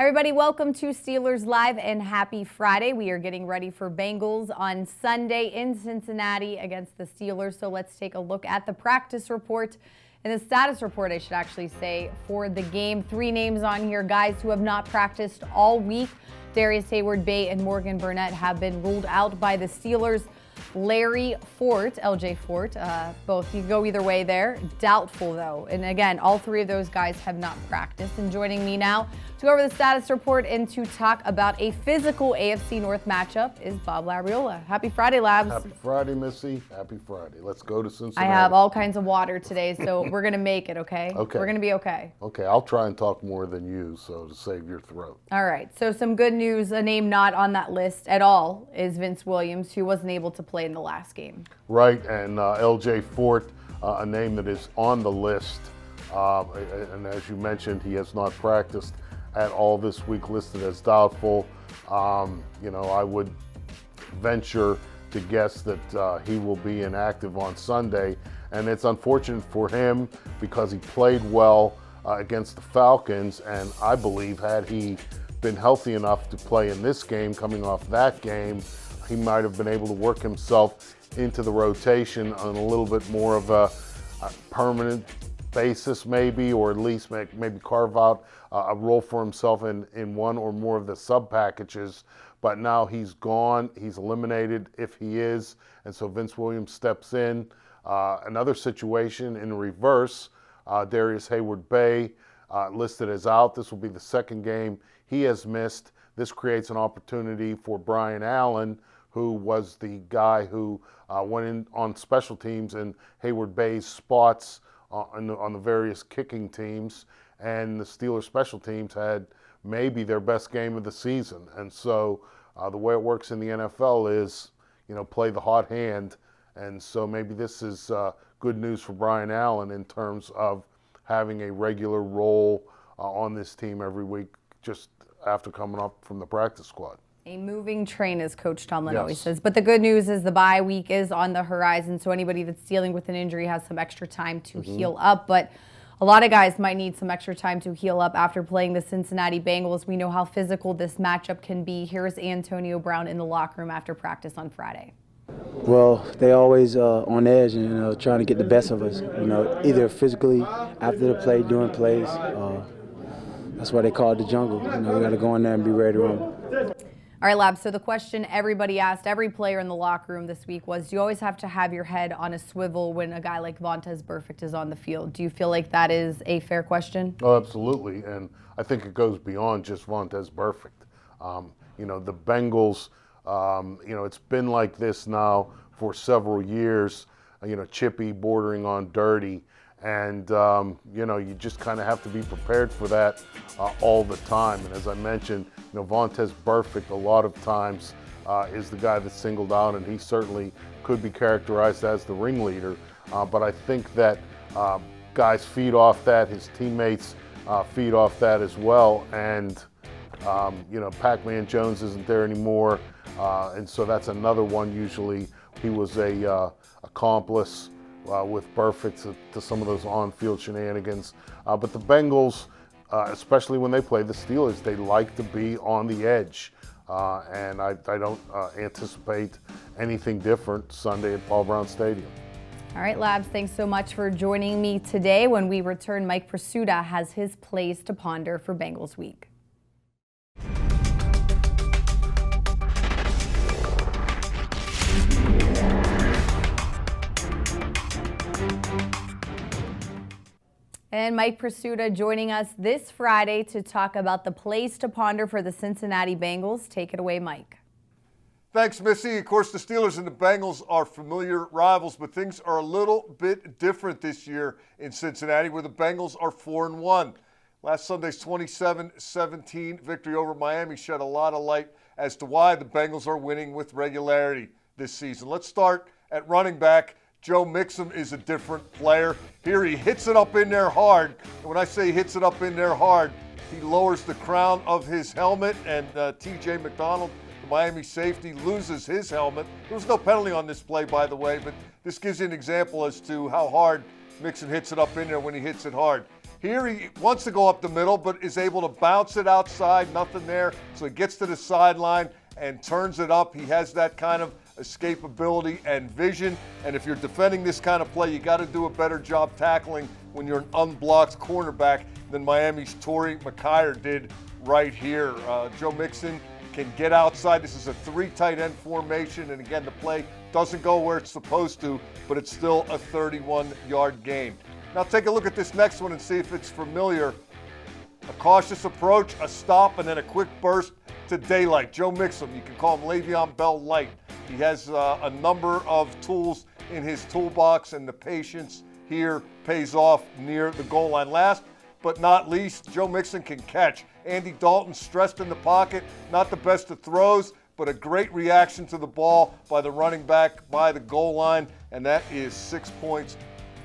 Hi everybody, welcome to Steelers Live and happy Friday. We are getting ready for Bengals on Sunday in Cincinnati against the Steelers. So let's take a look at the practice report and the status report, I should actually say, for the game. 3 names on here, guys who have not practiced all week. Darius Hayward-Bay and Morgan Burnett have been ruled out by the Steelers. Larry Fort, LJ Fort, both, you go either way there. Doubtful though. And again, all 3 of those guys have not practiced. And joining me now to go over the status report and to talk about a physical AFC North matchup is Bob Labriola. Happy Friday, Labs. Happy Friday, Missy. Happy Friday. Let's go to Cincinnati. I have all kinds of water today, so we're going to make it, okay? Okay. We're going to be okay. Okay, I'll try and talk more than you, so to save your throat. All right, so some good news. A name not on that list at all is Vince Williams, who wasn't able to play in the last game. Right, and LJ Fort, a name that is on the list. And as you mentioned, he has not practiced at all this week, listed as doubtful. I would venture to guess that he will be inactive on Sunday. And it's unfortunate for him because he played well against the Falcons. And I believe had he been healthy enough to play in this game, coming off that game, he might have been able to work himself into the rotation on a little bit more of a permanent basis maybe, or at least maybe carve out a role for himself in one or more of the sub packages. But now he's gone, he's eliminated if he is, and so Vince Williams steps in. Another situation in reverse, Darius Hayward-Bay listed as out. This will be the second game he has missed. This creates an opportunity for Brian Allen, who was the guy who went in on special teams in Hayward-Bay's spots on the various kicking teams, and the Steelers special teams had maybe their best game of the season. And so the way it works in the NFL is, play the hot hand. And so maybe this is good news for Brian Allen in terms of having a regular role on this team every week just after coming up from the practice squad. A moving train, as Coach Tomlin always says. But the good news is the bye week is on the horizon, so anybody that's dealing with an injury has some extra time to heal up. But a lot of guys might need some extra time to heal up after playing the Cincinnati Bengals. We know how physical this matchup can be. Here's Antonio Brown in the locker room after practice on Friday. Well, they always on edge and trying to get the best of us, either physically, after the play, during plays. That's why they call it the jungle. We got to go in there and be ready to run. All right, Lab, so the question everybody asked every player in the locker room this week was, do you always have to have your head on a swivel when a guy like Vontaze Burfict is on the field? Do you feel like that is a fair question? Oh, absolutely, and I think it goes beyond just Vontaze Burfict. The Bengals, it's been like this now for several years, chippy, bordering on dirty. And, you just kind of have to be prepared for that all the time. And as I mentioned, Vontaze Burfict a lot of times is the guy that's singled out, and he certainly could be characterized as the ringleader. But I think that guys feed off that, his teammates feed off that as well. And, Pac-Man Jones isn't there anymore. And so that's another one. Usually he was a accomplice with Burfict to some of those on-field shenanigans. But the Bengals, especially when they play the Steelers, they like to be on the edge. And I don't anticipate anything different Sunday at Paul Brown Stadium. All right, Labs, thanks so much for joining me today. When we return, Mike Prisuta has his plays to ponder for Bengals Week. And Mike Prisuta joining us this Friday to talk about the plays to ponder for the Cincinnati Bengals. Take it away, Mike. Thanks, Missy. Of course, the Steelers and the Bengals are familiar rivals, but things are a little bit different this year in Cincinnati, where the Bengals are 4-1. Last Sunday's 27-17 victory over Miami shed a lot of light as to why the Bengals are winning with regularity this season. Let's start at running back. Joe Mixon is a different player. Here he hits it up in there hard. And when I say hits it up in there hard, he lowers the crown of his helmet, and T.J. McDonald, the Miami safety, loses his helmet. There was no penalty on this play, by the way, but this gives you an example as to how hard Mixon hits it up in there when he hits it hard. Here he wants to go up the middle, but is able to bounce it outside, nothing there. So he gets to the sideline and turns it up. He has that kind of escapability and vision. And if you're defending this kind of play, you got to do a better job tackling when you're an unblocked cornerback than Miami's Torrey McKyer did right here. Joe Mixon can get outside. This is a 3 tight end formation, and again, the play doesn't go where it's supposed to, but it's still a 31-yard gain. Now take a look at this next one and see if it's familiar. A cautious approach, a stop, and then a quick burst to daylight. Joe Mixon, you can call him Le'Veon Bell light. He has a number of tools in his toolbox, and the patience here pays off near the goal line. Last but not least, Joe Mixon can catch. Andy Dalton stressed in the pocket, not the best of throws, but a great reaction to the ball by the running back by the goal line, and that is 6 points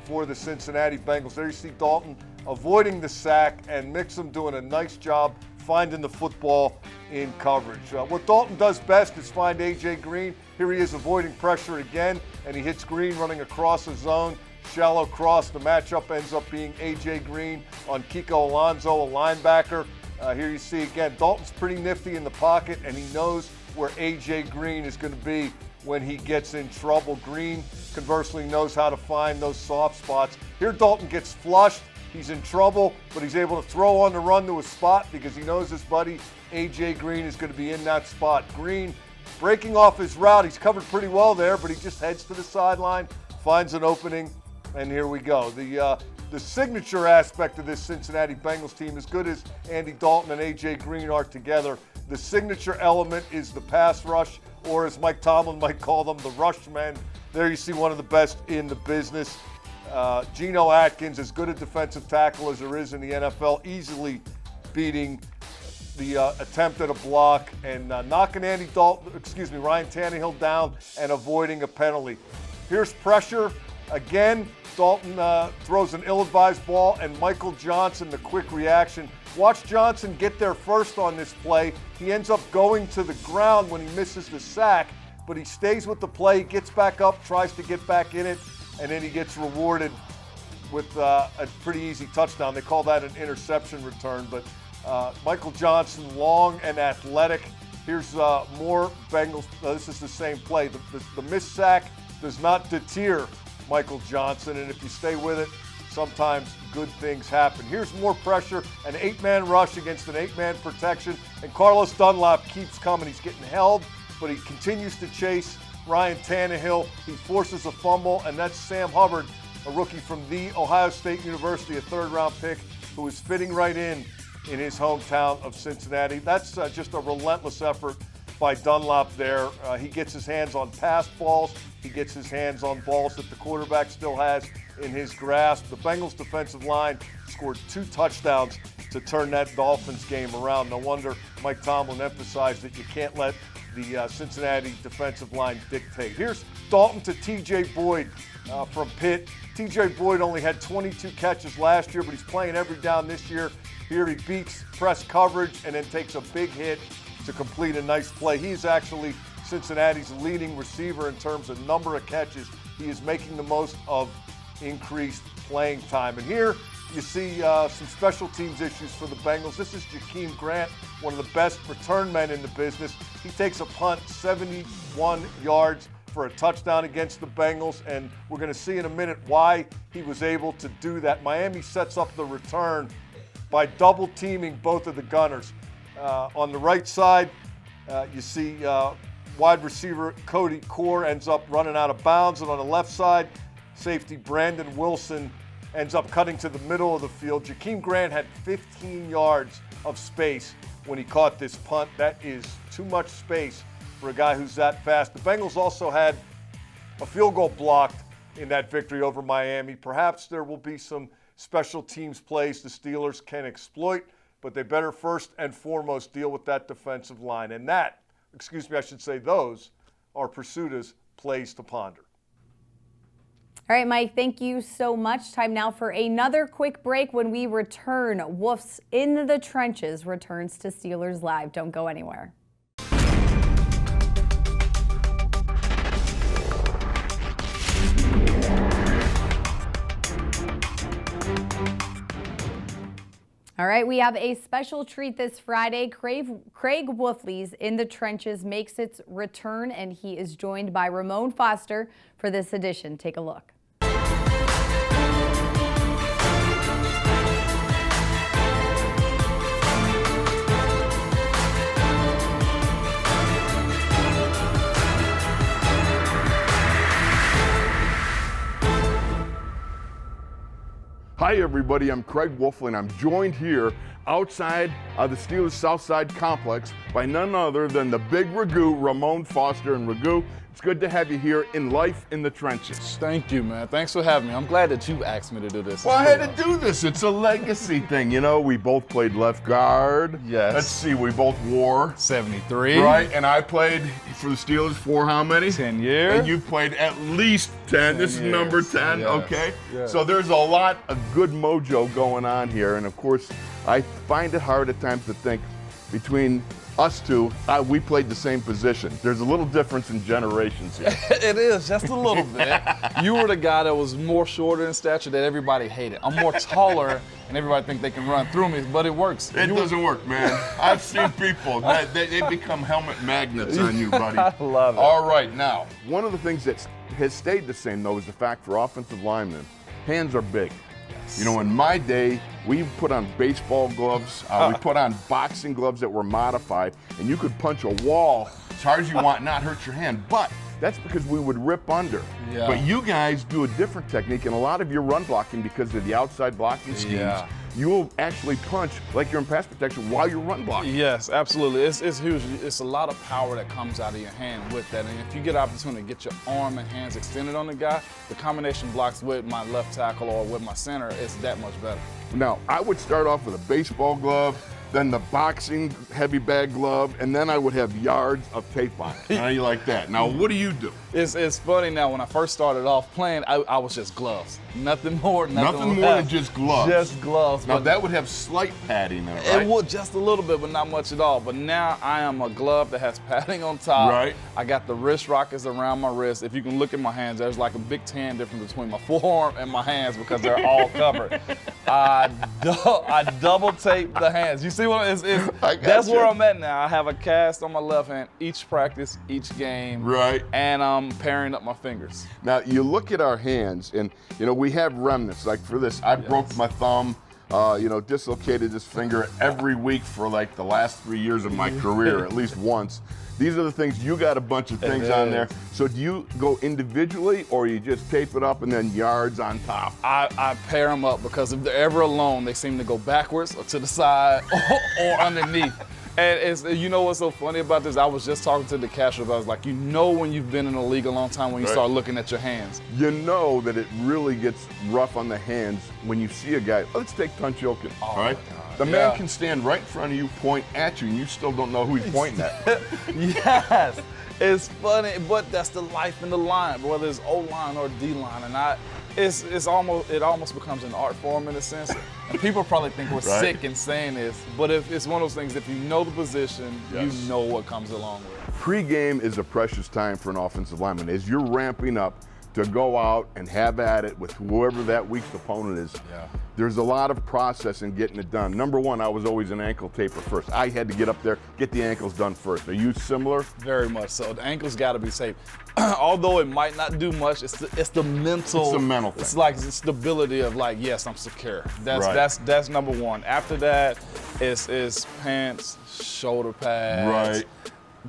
for the Cincinnati Bengals. There you see Dalton avoiding the sack and Mixon doing a nice job finding the football in coverage. What Dalton does best is find A.J. Green. Here he is avoiding pressure again, and he hits Green running across the zone. Shallow cross. The matchup ends up being A.J. Green on Kiko Alonso, a linebacker. Here you see again, Dalton's pretty nifty in the pocket, and he knows where A.J. Green is going to be when he gets in trouble. Green, conversely, knows how to find those soft spots. Here Dalton gets flushed. He's in trouble, but he's able to throw on the run to a spot because he knows his buddy A.J. Green is going to be in that spot. Green breaking off his route. He's covered pretty well there, but he just heads to the sideline, finds an opening, and here we go. The signature aspect of this Cincinnati Bengals team, as good as Andy Dalton and A.J. Green are together, the signature element is the pass rush, or as Mike Tomlin might call them, the rush men. There you see one of the best in the business. Geno Atkins, as good a defensive tackle as there is in the NFL, easily beating the attempt at a block and knocking Ryan Tannehill down and avoiding a penalty. Here's pressure. Again, Dalton throws an ill-advised ball, and Michael Johnson, the quick reaction. Watch Johnson get there first on this play. He ends up going to the ground when he misses the sack, but he stays with the play, gets back up, tries to get back in it, and then he gets rewarded with a pretty easy touchdown. They call that an interception return, but Michael Johnson, long and athletic. Here's more Bengals. This is the same play. The missed sack does not deter Michael Johnson, and if you stay with it, sometimes good things happen. Here's more pressure, an 8-man rush against an 8-man protection, and Carlos Dunlap keeps coming. He's getting held, but he continues to chase Ryan Tannehill. He forces a fumble, and that's Sam Hubbard, a rookie from The Ohio State University, a 3rd-round pick who is fitting right in his hometown of Cincinnati. That's just a relentless effort by Dunlap there. He gets his hands on pass balls. He gets his hands on balls that the quarterback still has in his grasp. The Bengals defensive line scored 2 touchdowns to turn that Dolphins game around. No wonder Mike Tomlin emphasized that you can't let the Cincinnati defensive line dictate. Here's Dalton to T.J. Boyd from Pitt. T.J. Boyd only had 22 catches last year, but he's playing every down this year. Here he beats press coverage and then takes a big hit to complete a nice play. He's actually Cincinnati's leading receiver in terms of number of catches. He is making the most of increased playing time. And here you see some special teams issues for the Bengals. This is Jakeem Grant, one of the best return men in the business. He takes a punt 71 yards for a touchdown against the Bengals, and we're going to see in a minute why he was able to do that. Miami sets up the return by double teaming both of the gunners. On the right side, you see wide receiver Cody Core ends up running out of bounds, and on the left side, safety Brandon Wilson ends up cutting to the middle of the field. Jakeem Grant had 15 yards of space when he caught this punt. That is too much space for a guy who's that fast. The Bengals also had a field goal blocked in that victory over Miami. Perhaps there will be some special teams plays the Steelers can exploit, but they better first and foremost deal with that defensive line. And those are Prisuta's plays to ponder. All right, Mike, thank you so much. Time now for another quick break. When we return, Wolf's In the Trenches returns to Steelers Live. Don't go anywhere. All right, we have a special treat this Friday. Craig Wolfley's In the Trenches makes its return, and he is joined by Ramon Foster for this edition. Take a look. Hi everybody, I'm Craig Wolfley and I'm joined here outside of the Steelers Southside Complex by none other than the big Ragu, Ramon Foster. And Ragu, it's good to have you here in Life in the Trenches. Thank you, man. Thanks for having me. I'm glad that you asked me to do this. Well, I had to do this. It's a legacy thing. You know, we both played left guard. Yes. Let's see, we both wore 73. Right, and I played for the Steelers for how many? 10 years. And you played at least 10. This is years. number 10, Yes. okay? Yes. So there's a lot of good mojo going on here. And of course, I find it hard at times to think between us two, we played the same position. There's a little difference in generations here. It is, just a little bit. You were the guy that was more shorter in stature that everybody hated. I'm more taller, and everybody think they can run through me, but it works. It doesn't work, man. I've seen people, they become helmet magnets on you, buddy. I love it. All right, now, one of the things that has stayed the same, though, is the fact for offensive linemen, hands are big. You know, in my day, we put on baseball gloves, we put on boxing gloves that were modified, and you could punch a wall as hard as you want and not hurt your hand. But that's because we would rip under. Yeah. But you guys do a different technique, and a lot of your run blocking, because of the outside blocking schemes, Yeah. you will actually punch like you're in pass protection while you're run blocking. Yes, absolutely. It's huge. It's a lot of power that comes out of your hand with that. And if you get an opportunity to get your arm and hands extended on the guy, the combination blocks with my left tackle or with my center is that much better. Now, I would start off with a baseball glove, then the boxing heavy bag glove, and then I would have yards of tape on it. How do you like that? Now, what do you do? It's funny now, when I first started off playing, I was just gloves. Nothing more, Nothing more than just gloves. Just gloves. Now, but that would have slight padding in it, right? it would just a little bit, but not much at all. But now I am a glove that has padding on top. Right. I got the wrist rockets around my wrist. If you can look at my hands, there's like a big tan difference between my forearm and my hands because they're all covered. I double tape the hands. You see what that's where I'm at now. I have a cast on my left hand each practice, each game. Right. And I'm pairing up my fingers. Now, you look at our hands, and, you know, we have remnants. Like for this, I broke my thumb, dislocated this finger every week for like the last 3 years of my career, at least once. These are the things, you got a bunch of things on there. So do you go individually, or you just tape it up and then yards on top? I pair them up because if they're ever alone, they seem to go backwards or to the side or underneath. And you know what's so funny about this? I was just talking to the cashier about it. I was like, you know when you've been in the league a long time when you start looking at your hands. You know that it really gets rough on the hands when you see a guy. Let's take Tunchilkin, all right? The man can stand right in front of you, point at you, and you still don't know who he's pointing at. Yes, it's funny, but that's the life in the line, whether it's O-line or D-line, and it almost becomes an art form in a sense. And people probably think we're sick in saying this, but if it's one of those things, if you know the position, you know what comes along with it. Pre-game is a precious time for an offensive lineman. As you're ramping up to go out and have at it with whoever that week's opponent is, there's a lot of process in getting it done. Number one, I was always an ankle taper first. I had to get up there, get the ankles done first. Are you similar? Very much so. The ankle's got to be safe. Although it might not do much, it's the mental. It's the mental thing. It's like the stability of like, yes, I'm secure. That's number one. After that, it's pants, shoulder pads,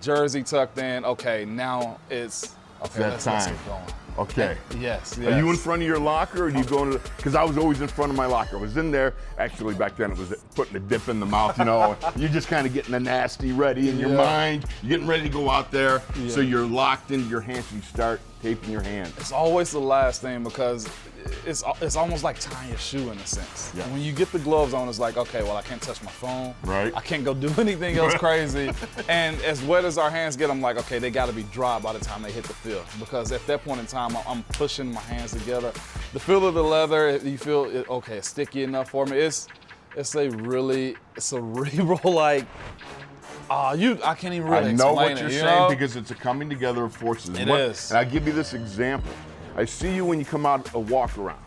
jersey tucked in. Okay, now it's let's get going. Okay. Yes. Are you in front of your locker, or do you go into? Because I was always in front of my locker. I was in there. Actually, back then it was putting a dip in the mouth. You know, you're just kind of getting the nasty ready in your mind. You're getting ready to go out there, so you're locked into your hands. And you start taping your hands. It's always the last thing because it's almost like tying your shoe in a sense. Yeah. When you get the gloves on, it's like, okay, well, I can't touch my phone. Right. I can't go do anything else crazy. And as wet as our hands get, I'm like, okay, they got to be dry by the time they hit the field. Because at that point in time, I'm pushing my hands together. The feel of the leather, you feel, okay, it's sticky enough for me. It's a cerebral, like, I can't even really explain it. I know what you're saying because it's a coming together of forces. It is. And I'll give you this example. I see you when you come out a walk around.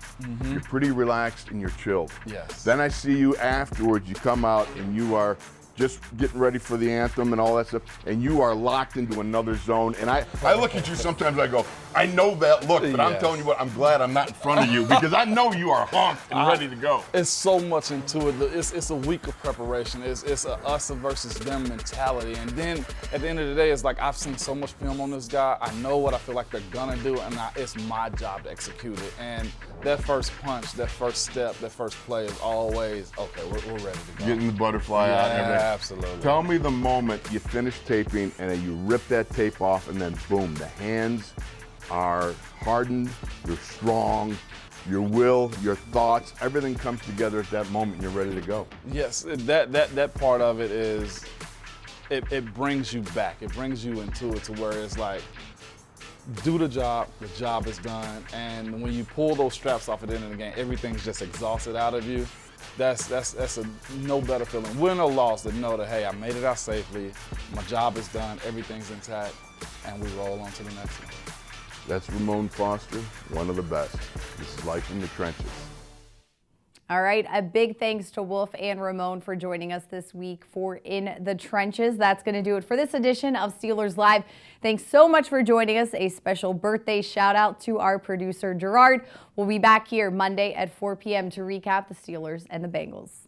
You're pretty relaxed and you're chilled. Yes. Then I see you afterwards, you come out and you are just getting ready for the anthem and all that stuff, and you are locked into another zone. And I look at you sometimes, I go, I know that look, but I'm telling you what, I'm glad I'm not in front of you because I know you are honked and ready to go. It's so much into it. It's a week of preparation. It's a us versus them mentality. And then at the end of the day, it's like I've seen so much film on this guy. I know what I feel like they're gonna do, and it's my job to execute it. And that first punch, that first step, that first play is always, okay, we're ready to go. Getting the butterfly out and everything. Absolutely. Tell me the moment you finish taping and then you rip that tape off and then boom, the hands are hardened, you're strong, your will, your thoughts, everything comes together at that moment and you're ready to go. Yes, that part of it is, it brings you back. It brings you into it to where it's like, do the job is done. And when you pull those straps off at the end of the game, everything's just exhausted out of you. That's a no better feeling. Win or loss, to know that, hey, I made it out safely, my job is done, everything's intact, and we roll on to the next one. That's Ramon Foster, one of the best. This is Life in the Trenches. All right, a big thanks to Wolf and Ramon for joining us this week for In the Trenches. That's going to do it for this edition of Steelers Live. Thanks so much for joining us. A special birthday shout out to our producer, Gerard. We'll be back here Monday at 4 p.m. to recap the Steelers and the Bengals.